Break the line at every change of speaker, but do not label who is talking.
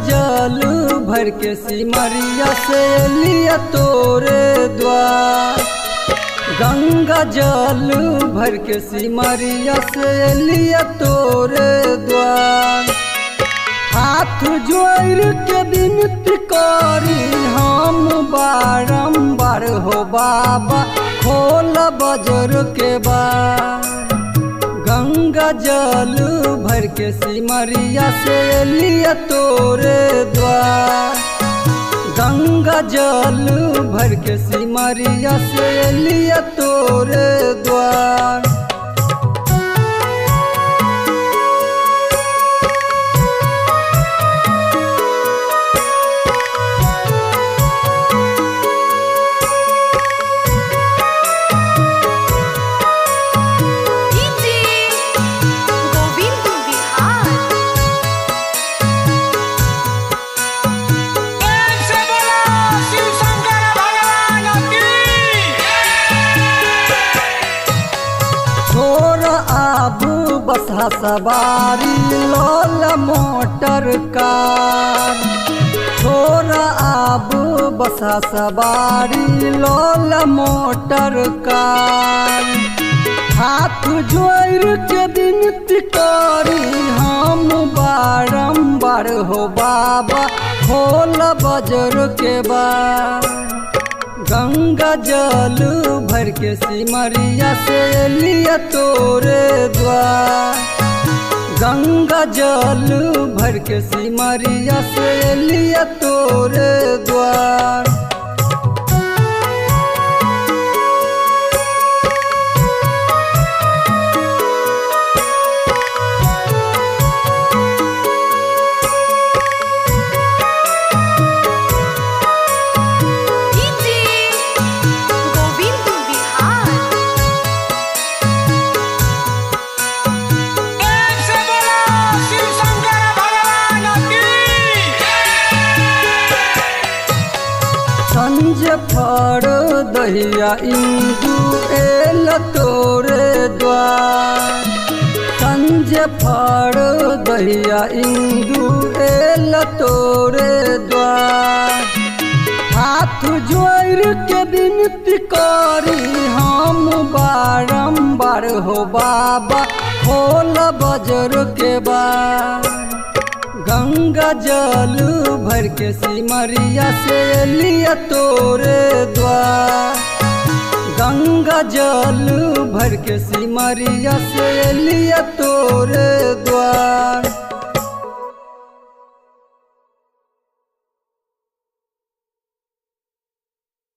जल भर के सिमरिया से लिया तोरे द्वार। गंगा जल भर के सिमरिया से लिया तोरे द्वार। हाथ जोड़ के विनती करी हम बारंबार हो बाबा खोल बजर के बार। गंगा जल भर के सिमरिया से लिया तोरे द्वार। गंगा जल भर के सिमरिया से लिया तोरे द्वार। आबू बसा सवारी लोल मोटर कार। छोरा आबू बसा सवारी लोल मोटर कार। हाथ जोड़ के विनती करी हम बारंबार हो बाबा खोल बजर के बार। गंगा जल भर के सिमरिया से लिया तोरे द्वार। गंगा जल भर के सिमरिया से लिया तोरे द्वार। संजय फड़ दहिया इंदु एल तोरे द्वार। संजय फड़ दहिया इंदु एल तोरे द्वार। हाथ जोड़ के विनती करी हम बारंबार हो बाबा खोल बजर के बार। गंगा जल भर के सिमरिया से लिया तोरे द्वार। गंगा जल भर के सिमरिया से लिया तोरे द्वार।